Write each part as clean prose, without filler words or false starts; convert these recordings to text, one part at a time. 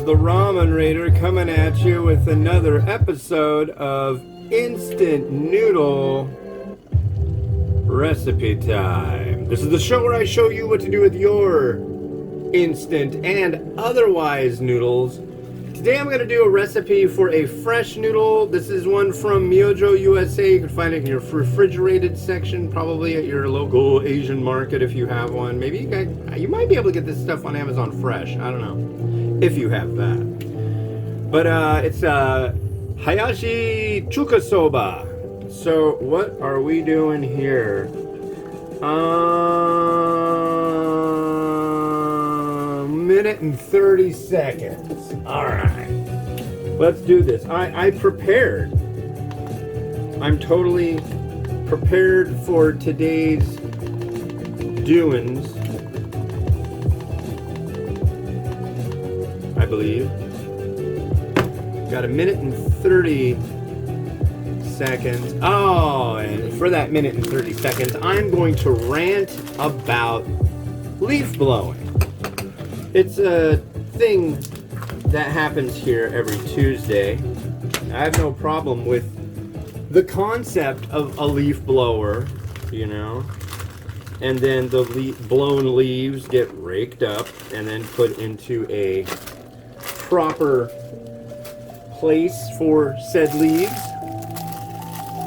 the Ramen Raider coming at you with another episode of Instant Noodle Recipe Time. This is the show where I show you what to do with your instant and otherwise noodles. Today I'm going to do a recipe for a fresh noodle. This is one from Myojo, USA. You can find it in your refrigerated section, probably at your local Asian market if you have one. Maybe you might be able to get this stuff on Amazon fresh. I don't know if you have that. But it's Hiyashi Chuka soba. So what are we doing here? Minute and 30 seconds. All right, let's do this. I prepared. I'm totally prepared for today's doings, I believe. Got a minute and 30 seconds. Oh, and for that minute and 30 seconds, I'm going to rant about leaf blowing. It's a thing that happens here every Tuesday. I have no problem with the concept of a leaf blower, you know, and then the blown leaves get raked up and then put into a proper place for said leaves.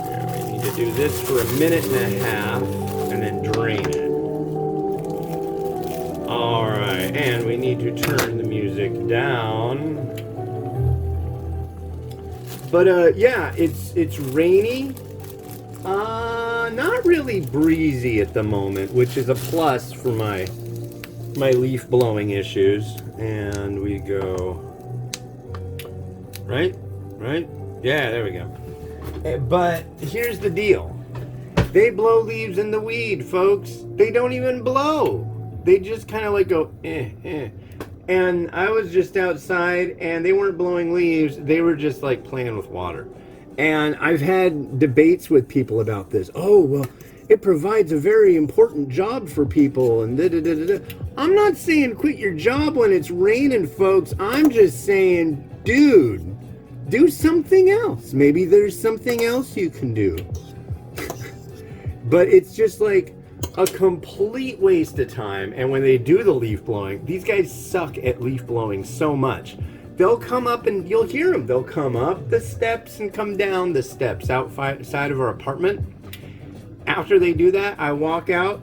Yeah, we need to do this for a minute and a half and then drain it. Alright, and we need to turn the music down. But yeah, it's rainy. Not really breezy at the moment, which is a plus for my leaf blowing issues. And we go right? Yeah, there we go. But here's the deal. They blow leaves in the weed, folks. They don't even blow. They just kind of like go, And I was just outside, and they weren't blowing leaves. They were just like playing with water. And I've had debates with people about this. Oh, well, it provides a very important job for people. And da-da-da-da-da. I'm not saying quit your job when it's raining, folks. I'm just saying, dude, do something else. Maybe there's something else you can do. But it's just like a complete waste of time. And when they do the leaf blowing, these guys suck at leaf blowing so much. They'll come up and you'll hear them. They'll come up the steps and come down the steps outside of our apartment. After they do that, I walk out.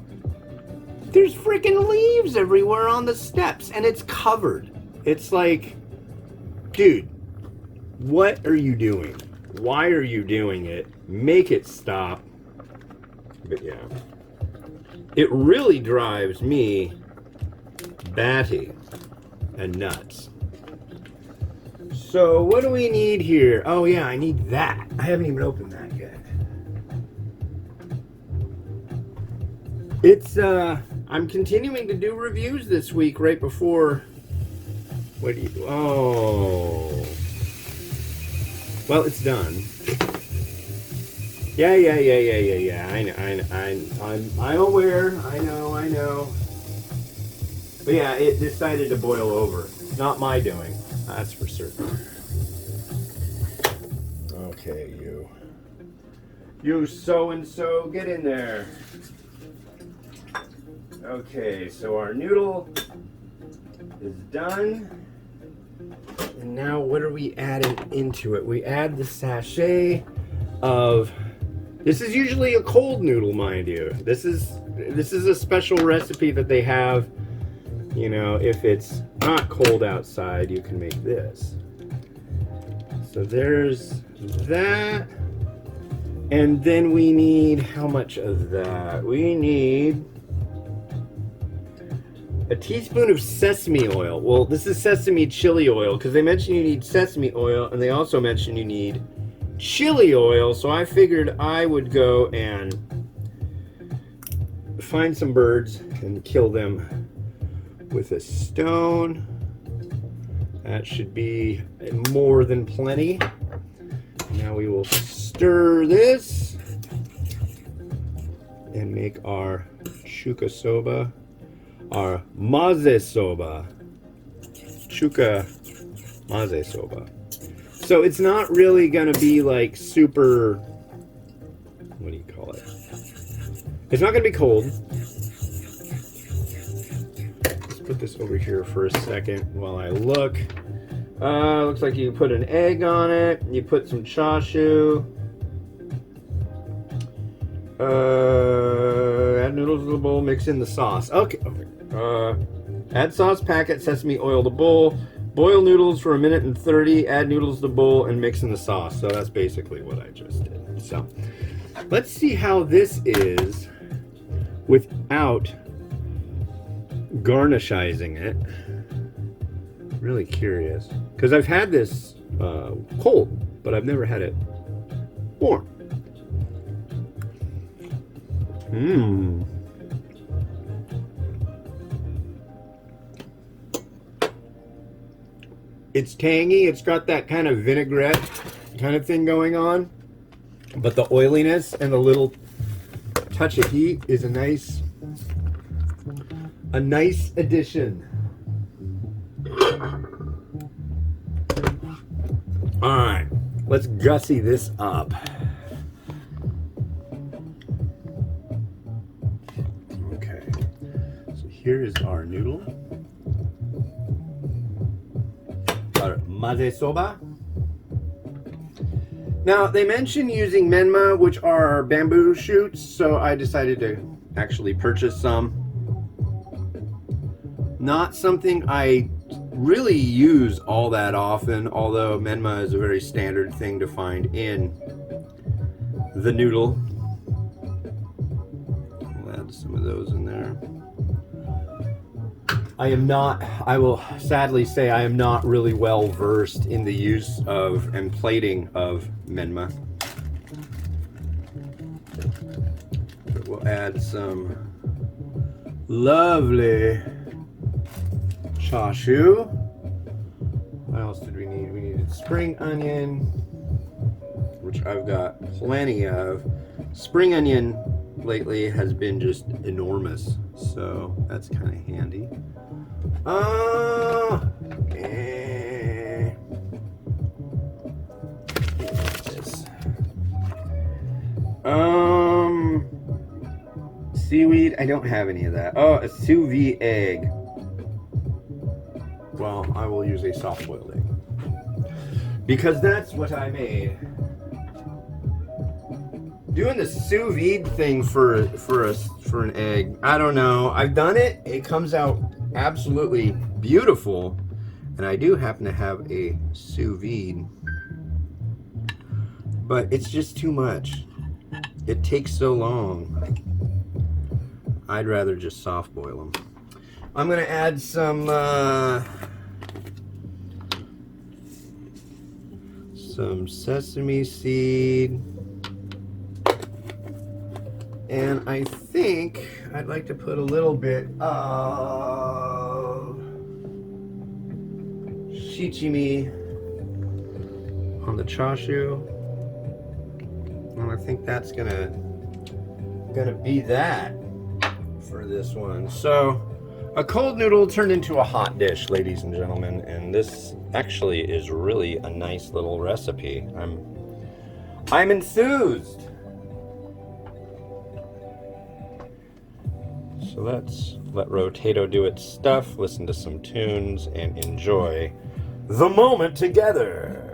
There's freaking leaves everywhere on the steps and it's covered. It's like, dude, what are you doing? Why are you doing it? Make it stop. But yeah. It really drives me batty and nuts. So what do we need here? Oh yeah, I need that. I haven't even opened that yet. It's I'm continuing to do reviews this week right before. What do you? Oh. Well, it's done. Yeah. I'm aware. I know. But yeah, it decided to boil over. Not my doing. That's for certain. Okay, you so-and-so, get in there. Okay, so our noodle is done. And now what are we adding into it? We add the sachet of... This is usually a cold noodle, mind you. This is a special recipe that they have. You know, if it's not cold outside, you can make this. So there's that. And then we need, how much of that? We need a teaspoon of sesame oil. Well, this is sesame chili oil because they mention you need sesame oil and they also mention you need chili oil. So I figured I would go and find some birds and kill them with a stone. That should be more than plenty. Now we will stir this and make our Chuka soba, our Mazesoba. Chuka Mazesoba. So it's not really going to be like super, what do you call it? It's not going to be cold. Let's put this over here for a second while I look. Looks like you put an egg on it. You put some chashu. Add noodles to the bowl, mix in the sauce. Okay. Add sauce packet, sesame oil to bowl. Boil noodles for 1:30. Add noodles to the bowl and mix in the sauce. So that's basically what I just did. So let's see how this is without garnishizing it. Really curious. Because I've had this cold, but I've never had it warm. Mmm. It's tangy. It's got that kind of vinaigrette kind of thing going on. But the oiliness and the little touch of heat is a nice addition. All right, let's gussy this up. Okay, so here is our noodle. Our Mazesoba. Now, they mentioned using menma, which are bamboo shoots, so I decided to actually purchase some. Not something I really use all that often, although menma is a very standard thing to find in the noodle. I'll add some of those in there. I will sadly say I am not really well versed in the use of and plating of menma. But we'll add some lovely chashu. What else did we need? We needed spring onion, which I've got plenty of. Spring onion lately has been just enormous, so that's kind of handy. Seaweed, I don't have any of that. Oh, a sous vide egg. Well, I will use a soft-boiled egg because that's what I made. Doing the sous vide thing for an egg, I don't know. I've done it. It comes out absolutely beautiful, and I do happen to have a sous vide, but it's just too much. It takes so long. I'd rather just soft boil them. I'm gonna add some sesame seed, and I think I'd like to put a little bit of shichimi on the chashu, and I think that's gonna be that for this one. So a cold noodle turned into a hot dish, ladies and gentlemen, and this actually is really a nice little recipe. I'm enthused. So let's let Rotato do its stuff, listen to some tunes, and enjoy the moment together.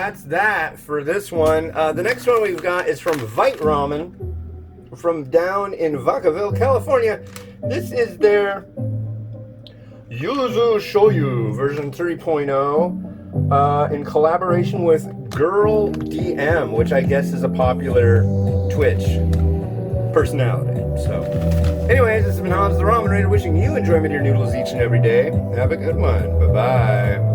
that's that for this one. The next one we've got is from Vite Ramen from down in Vacaville, California. This is their Yuzu Shoyu version 3.0 in collaboration with Girl DM, which I guess is a popular Twitch personality. So, anyways, this has been Hans the Ramen Raider wishing you enjoyment of your noodles each and every day. Have a good one. Bye-bye.